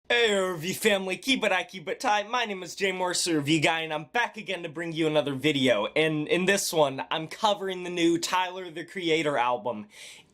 Hey RV family, keep it high, keep it tight. My name is Jay Morse, RV guy, and I'm back again to bring you another video. And in this one, I'm covering the new Tyler, the Creator album,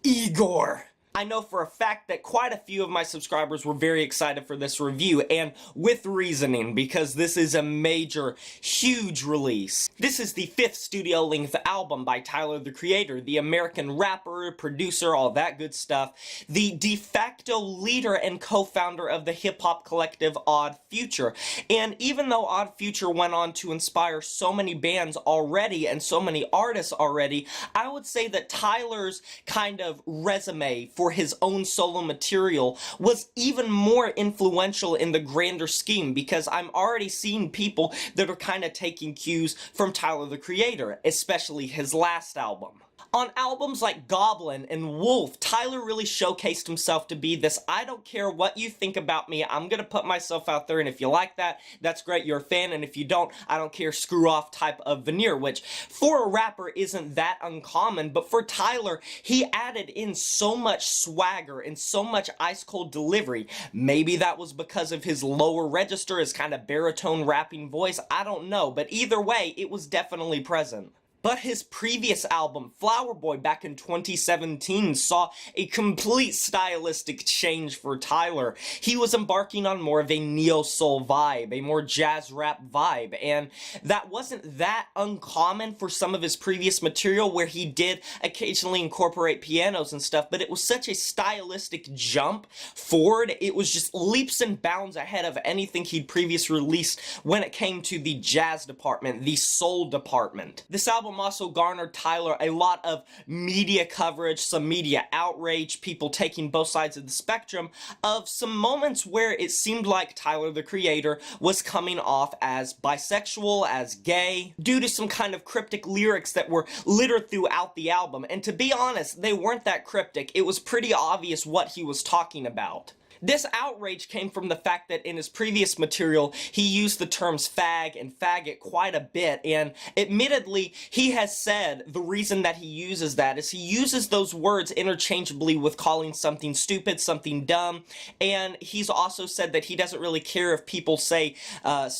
Igor. I know for a fact that quite a few of my subscribers were very excited for this review, and with reasoning, because this is a major, huge release. This is the 5th studio-length album by Tyler, the Creator, the American rapper, producer, all that good stuff, the de facto leader and co-founder of the hip-hop collective Odd Future. And even though Odd Future went on to inspire so many bands already and so many artists already, I would say that Tyler's kind of resume for his own solo material was even more influential in the grander scheme, because I'm already seeing people that are kind of taking cues from Tyler, the Creator, especially his last album. On albums like Goblin and Wolf, Tyler really showcased himself to be this, I don't care what you think about me, I'm gonna put myself out there, and if you like that, that's great, you're a fan, and if you don't, I don't care, screw off type of veneer, which for a rapper isn't that uncommon, but for Tyler, he added in so much swagger and so much ice-cold delivery. Maybe that was because of his lower register, his kind of baritone rapping voice, I don't know, but either way, it was definitely present. But his previous album, Flower Boy, back in 2017, saw a complete stylistic change for Tyler. He was embarking on more of a neo-soul vibe, a more jazz rap vibe, and that wasn't that uncommon for some of his previous material, where he did occasionally incorporate pianos and stuff, but it was such a stylistic jump forward. It was just leaps and bounds ahead of anything he'd previously released when it came to the jazz department, the soul department. This album also garnered Tyler a lot of media coverage, some media outrage, people taking both sides of the spectrum, of some moments where it seemed like Tyler, the Creator, was coming off as bisexual, as gay, due to some kind of cryptic lyrics that were littered throughout the album. And to be honest, they weren't that cryptic. It was pretty obvious what he was talking about. This outrage came from the fact that in his previous material, he used the terms fag and faggot quite a bit, and admittedly, he has said the reason that he uses that is he uses those words interchangeably with calling something stupid, something dumb, and he's also said that he doesn't really care if people say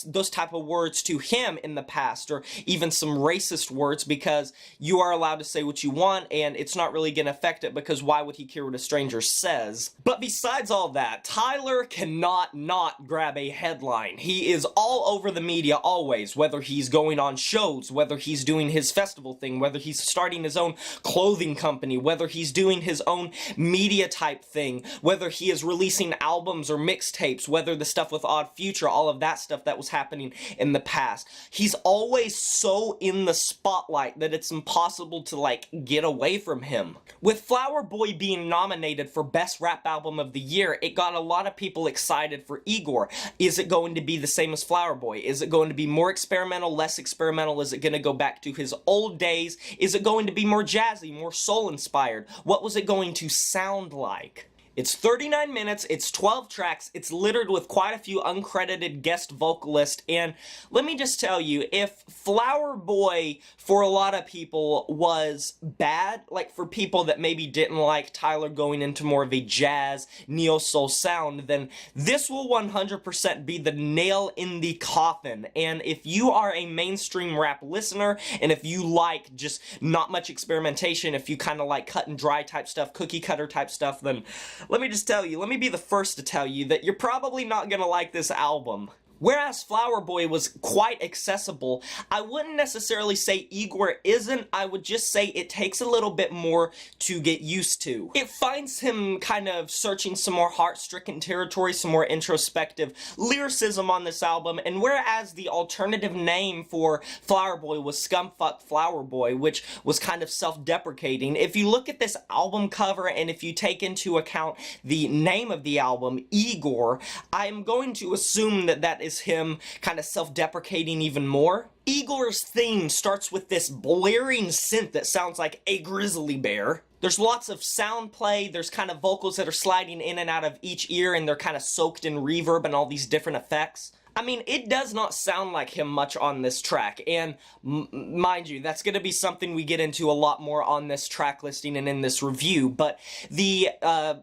those type of words to him in the past, or even some racist words, because you are allowed to say what you want, and it's not really going to affect it, because why would he care what a stranger says? But besides all that, Tyler cannot not grab a headline. He is all over the media always, whether he's going on shows, whether he's doing his festival thing, whether he's starting his own clothing company, whether he's doing his own media type thing, whether he is releasing albums or mixtapes, whether the stuff with Odd Future, all of that stuff that was happening in the past. He's always so in the spotlight that it's impossible to, like, get away from him. With Flower Boy being nominated for Best Rap Album of the Year, it got a lot of people excited for Igor. Is it going to be the same as Flower Boy? Is it going to be more experimental, less experimental? Is it going to go back to his old days? Is it going to be more jazzy, more soul-inspired? What was it going to sound like? It's 39 minutes, it's 12 tracks, it's littered with quite a few uncredited guest vocalists, and let me just tell you, if Flower Boy, for a lot of people, was bad, like for people that maybe didn't like Tyler going into more of a jazz, neo-soul sound, then this will 100% be the nail in the coffin. And if you are a mainstream rap listener, and if you like just not much experimentation, if you kind of like cut and dry type stuff, cookie cutter type stuff, then let me just tell you, let me be the first to tell you that you're probably not gonna like this album. Whereas Flower Boy was quite accessible, I wouldn't necessarily say Igor isn't, I would just say it takes a little bit more to get used to. It finds him kind of searching some more heart-stricken territory, some more introspective lyricism on this album, and whereas the alternative name for Flower Boy was Scumfuck Flower Boy, which was kind of self-deprecating, if you look at this album cover and if you take into account the name of the album, Igor, I'm going to assume that that is him kind of self-deprecating even more. Igor's theme starts with this blaring synth that sounds like a grizzly bear. There's lots of sound play, there's kind of vocals that are sliding in and out of each ear, and they're kind of soaked in reverb and all these different effects. I mean, it does not sound like him much on this track, and mind you, that's going to be something we get into a lot more on this track listing and in this review, but the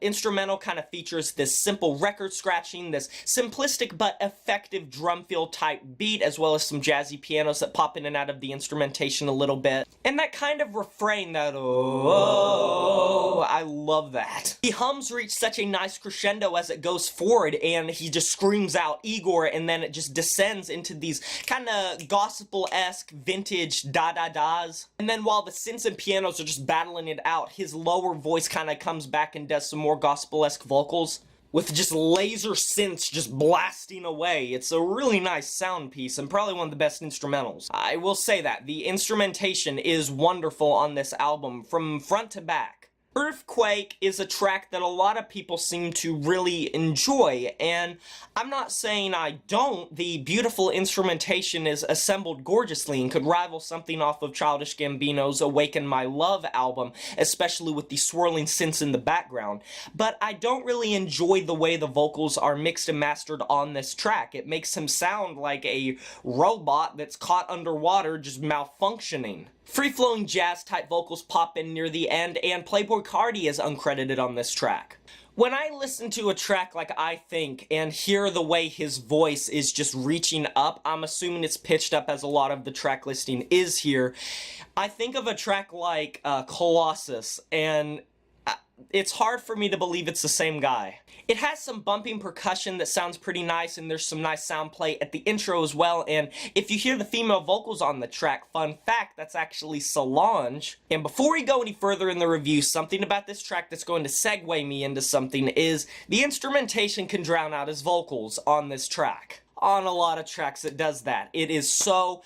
instrumental kind of features this simple record scratching, this simplistic but effective drum fill type beat, as well as some jazzy pianos that pop in and out of the instrumentation a little bit, and that kind of refrain, that oh, I love that. The hums reach such a nice crescendo as it goes forward, and he just screams out Igor, and then it just descends into these kind of gospel-esque vintage da-da-das. And then while the synths and pianos are just battling it out, his lower voice kind of comes back and does some more gospel-esque vocals with just laser synths just blasting away. It's a really nice sound piece and probably one of the best instrumentals. I will say that. The instrumentation is wonderful on this album from front to back. Earthquake is a track that a lot of people seem to really enjoy, and I'm not saying I don't. The beautiful instrumentation is assembled gorgeously and could rival something off of Childish Gambino's Awaken My Love album, especially with the swirling synths in the background. But I don't really enjoy the way the vocals are mixed and mastered on this track. It makes him sound like a robot that's caught underwater just malfunctioning. Free-flowing jazz-type vocals pop in near the end, and Playboi Carti is uncredited on this track. When I listen to a track like I Think and hear the way his voice is just reaching up, I'm assuming it's pitched up as a lot of the track listing is here, I think of a track like Colossus, and it's hard for me to believe it's the same guy. It has some bumping percussion that sounds pretty nice, and there's some nice sound play at the intro as well, and if you hear the female vocals on the track, fun fact, that's actually Solange. And before we go any further in the review, something about this track that's going to segue me into something is the instrumentation can drown out his vocals on this track. On a lot of tracks it does that. It is so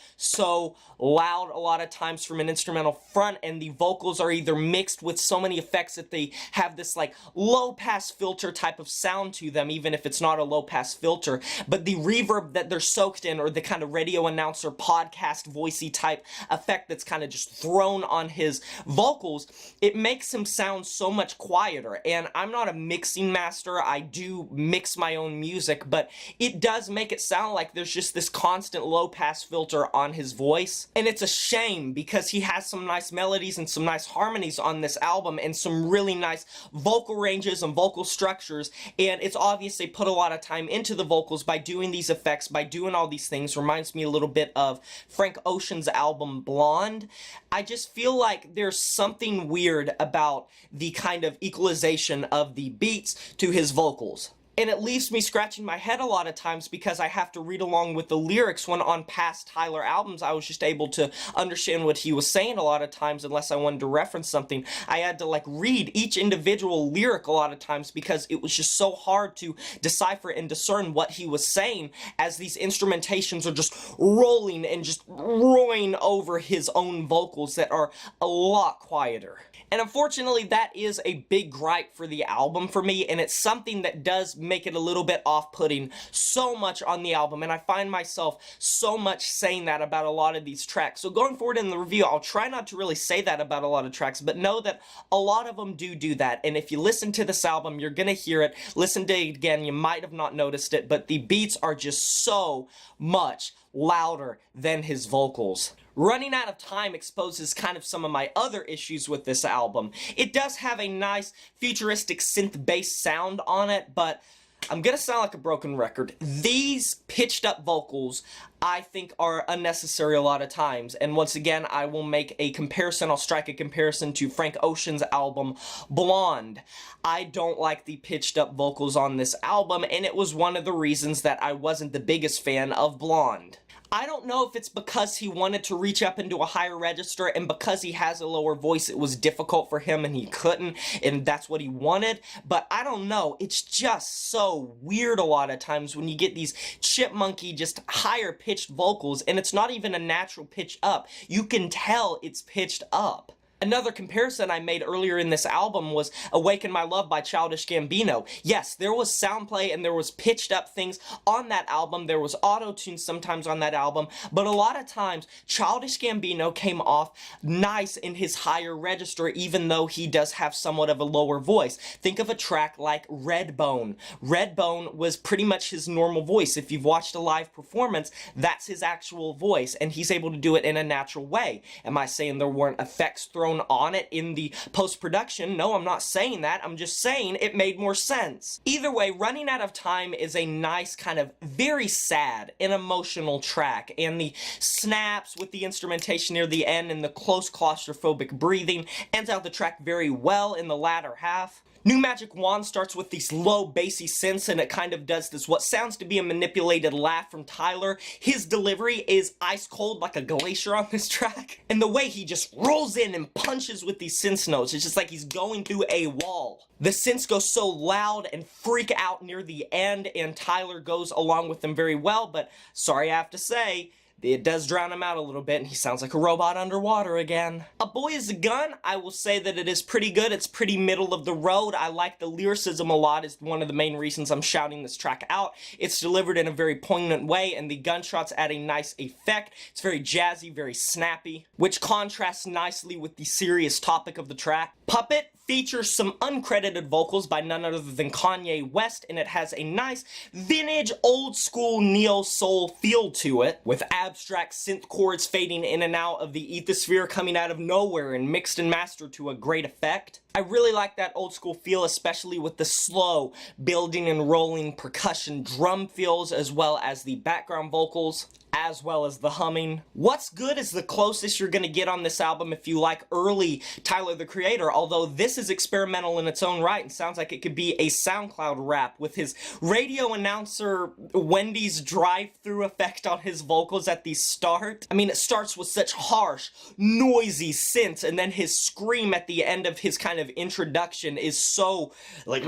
loud a lot of times from an instrumental front, and the vocals are either mixed with so many effects that they have this like low pass filter type of sound to them, even if it's not a low pass filter, but the reverb that they're soaked in, or the kind of radio announcer podcast voicey type effect that's kind of just thrown on his vocals, it makes him sound so much quieter. And I'm not a mixing master, I do mix my own music, but it does make it sound like there's just this constant low pass filter on his voice. And it's a shame because he has some nice melodies and some nice harmonies on this album and some really nice vocal ranges and vocal structures, and it's obvious they put a lot of time into the vocals by doing these effects, by doing all these things. Reminds me a little bit of Frank Ocean's album Blonde. I just feel like there's something weird about the kind of equalization of the beats to his vocals. And it leaves me scratching my head a lot of times because I have to read along with the lyrics, when on past Tyler albums I was just able to understand what he was saying a lot of times unless I wanted to reference something. I had to like read each individual lyric a lot of times because it was just so hard to decipher and discern what he was saying, as these instrumentations are just rolling and just roaring over his own vocals that are a lot quieter. And unfortunately, that is a big gripe for the album for me, and it's something that does make it a little bit off-putting so much on the album, and I find myself so much saying that about a lot of these tracks. So going forward in the review, I'll try not to really say that about a lot of tracks, but know that a lot of them do that, and if you listen to this album, you're gonna hear it. Listen to it again, you might have not noticed it, but the beats are just so much louder than his vocals. Running out of time exposes kind of some of my other issues with this album. It does have a nice futuristic synth-based sound on it, but I'm gonna sound like a broken record. These pitched up vocals I think are unnecessary a lot of times, and once again I will make a comparison, I'll strike a comparison to Frank Ocean's album Blonde. I don't like the pitched up vocals on this album, and it was one of the reasons that I wasn't the biggest fan of Blonde. I don't know if it's because he wanted to reach up into a higher register, and because he has a lower voice it was difficult for him and he couldn't, and that's what he wanted, but I don't know, it's just so weird a lot of times when you get these chipmunky, just higher pitched vocals, and it's not even a natural pitch up. You can tell it's pitched up. Another comparison I made earlier in this album was Awaken My Love by Childish Gambino. Yes, there was soundplay and there was pitched up things on that album, there was auto-tune sometimes on that album, but a lot of times Childish Gambino came off nice in his higher register even though he does have somewhat of a lower voice. Think of a track like Redbone. Redbone was pretty much his normal voice. If you've watched a live performance, that's his actual voice and he's able to do it in a natural way. Am I saying there weren't effects thrown on it in the post-production? No, I'm not saying that. I'm just saying it made more sense. Either way, Running Out of Time is a nice kind of very sad and emotional track, and the snaps with the instrumentation near the end and the close claustrophobic breathing ends out the track very well in the latter half. New Magic Wand starts with these low bassy synths and it kind of does this what sounds to be a manipulated laugh from Tyler. His delivery is ice cold like a glacier on this track. And the way he just rolls in and punches with these synth notes, it's just like he's going through a wall. The synths go so loud and freak out near the end and Tyler goes along with them very well, but sorry I have to say, it does drown him out a little bit, and he sounds like a robot underwater again. A Boy Is a Gun, I will say that it is pretty good. It's pretty middle of the road. I like the lyricism a lot. It's one of the main reasons I'm shouting this track out. It's delivered in a very poignant way, and the gunshots add a nice effect. It's very jazzy, very snappy, which contrasts nicely with the serious topic of the track. Puppet features some uncredited vocals by none other than Kanye West, and it has a nice vintage old school neo-soul feel to it, with abstract synth chords fading in and out of the ethosphere coming out of nowhere and mixed and mastered to a great effect. I really like that old school feel, especially with the slow building and rolling percussion drum fills as well as the background vocals, as well as the humming. What's Good is the closest you're gonna get on this album if you like early Tyler the Creator, although this is experimental in its own right and sounds like it could be a SoundCloud rap with his radio announcer Wendy's drive-through effect on his vocals at the start. I mean, it starts with such harsh, noisy synths, and then his scream at the end of his kind of introduction is so like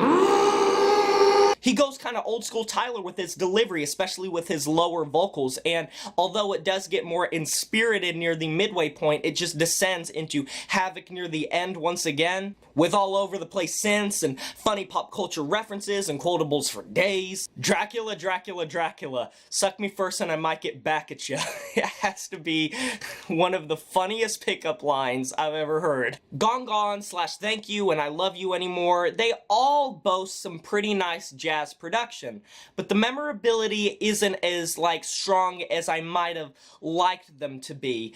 he goes kind of old school Tyler with his delivery, especially with his lower vocals, and although it does get more inspirited near the midway point, it just descends into havoc near the end once again, with all over the place synths and funny pop culture references and quotables for days. Dracula, Dracula, Dracula, suck me first and I might get back at you. It has to be one of the funniest pickup lines I've ever heard. Gone Gone / Thank You and I Love You Anymore, they all boast some pretty nice jazz production, but the memorability isn't as strong as I might have liked them to be.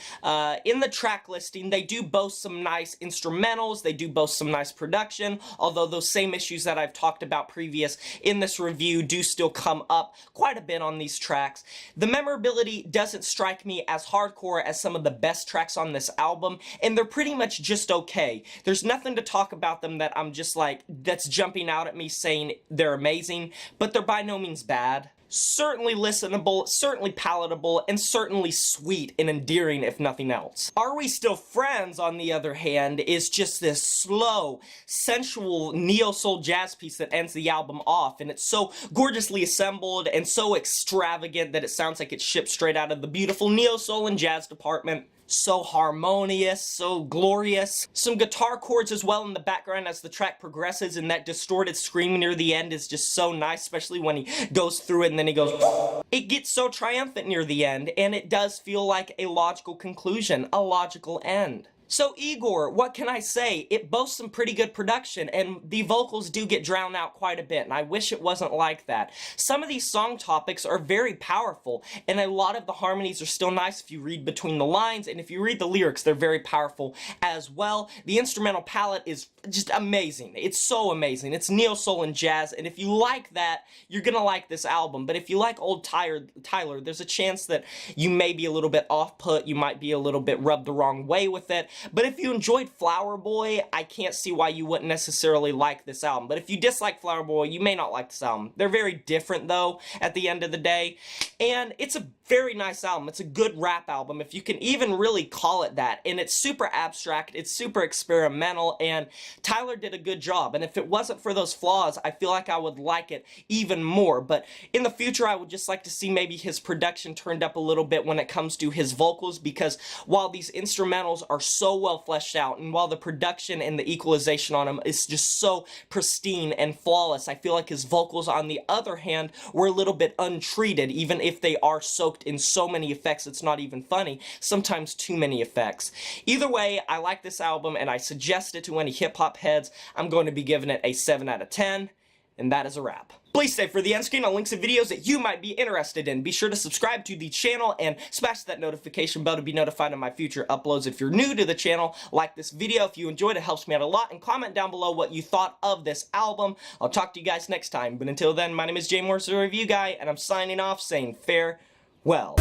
In the track listing, they do boast some nice instrumentals, they do boast some nice production, although those same issues that I've talked about previous in this review do still come up quite a bit on these tracks. The memorability doesn't strike me as hardcore as some of the best tracks on this album, and they're pretty much just okay. There's nothing to talk about them that I'm just that's jumping out at me saying they're amazing, but they're by no means bad. Certainly listenable, certainly palatable, and certainly sweet and endearing if nothing else. Are We Still Friends, on the other hand, is just this slow, sensual neo-soul jazz piece that ends the album off, and it's so gorgeously assembled and so extravagant that it sounds like it's shipped straight out of the beautiful neo-soul and jazz department. So harmonious, so glorious. Some guitar chords as well in the background as the track progresses, and that distorted scream near the end is just so nice, especially when he goes through it and then he goes. It gets so triumphant near the end, and it does feel like a logical conclusion, a logical end. So Igor, what can I say? It boasts some pretty good production, and the vocals do get drowned out quite a bit, and I wish it wasn't like that. Some of these song topics are very powerful, and a lot of the harmonies are still nice if you read between the lines, and if you read the lyrics, they're very powerful as well. The instrumental palette is just amazing. It's so amazing. It's neo-soul and jazz, and if you like that, you're gonna like this album. But if you like old Tyler, there's a chance that you may be a little bit off-put, you might be a little bit rubbed the wrong way with it. But if you enjoyed Flower Boy, I can't see why you wouldn't necessarily like this album. But if you dislike Flower Boy, you may not like this album. They're very different, though, at the end of the day. And it's a very nice album. It's a good rap album, if you can even really call it that. And it's super abstract, it's super experimental, and Tyler did a good job. And if it wasn't for those flaws, I feel like I would like it even more. But in the future, I would just like to see maybe his production turned up a little bit when it comes to his vocals, because while these instrumentals are so so well fleshed out, and while the production and the equalization on him is just so pristine and flawless, I feel like his vocals, on the other hand, were a little bit untreated, even if they are soaked in so many effects it's not even funny, sometimes too many effects. Either way, I like this album, and I suggest it to any hip-hop heads. I'm going to be giving it a 7 out of 10, and that is a wrap. Please stay for the end screen on links and videos that you might be interested in. Be sure to subscribe to the channel and smash that notification bell to be notified of my future uploads. If you're new to the channel, like this video if you enjoyed it, helps me out a lot, and comment down below what you thought of this album. I'll talk to you guys next time, but until then, my name is Jay Morris, the Review Guy, and I'm signing off saying farewell.